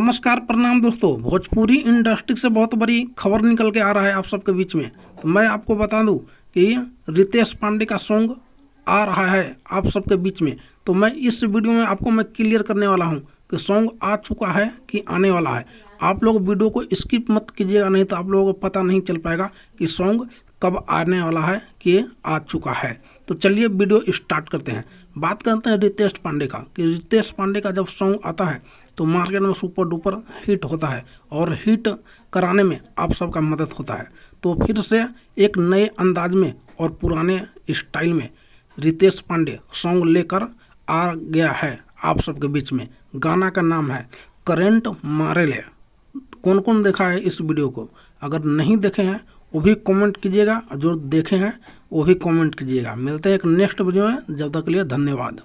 नमस्कार प्रणाम दोस्तों। भोजपुरी इंडस्ट्री से बहुत बड़ी खबर निकल के आ रहा है आप सबके बीच में। तो मैं आपको बता दूं कि रितेश पांडे का सॉन्ग आ रहा है आप सबके बीच में। तो मैं इस वीडियो में आपको क्लियर करने वाला हूं कि सॉन्ग आ चुका है कि आने वाला है। आप लोग वीडियो को स्किप मत कीजिएगा, नहीं तो आप लोगों को पता नहीं चल पाएगा कि सॉन्ग कब आने वाला है कि आ चुका है। तो चलिए वीडियो स्टार्ट करते हैं। बात करते हैं रितेश पांडे का कि रितेश पांडे का जब सॉन्ग आता है तो मार्केट में सुपर डुपर हिट होता है और हिट कराने में आप सबका मदद होता है। तो फिर से एक नए अंदाज में और पुराने स्टाइल में रितेश पांडे सॉन्ग लेकर आ गया है आप सबके बीच में। गाना का नाम है करंट मारे ले। कौन कौन देखा है इस वीडियो को? अगर नहीं देखे हैं वो भी कमेंट कीजिएगा, जो देखे हैं वो भी कमेंट कीजिएगा। मिलते हैं एक नेक्स्ट वीडियो में, जब तक के लिए धन्यवाद।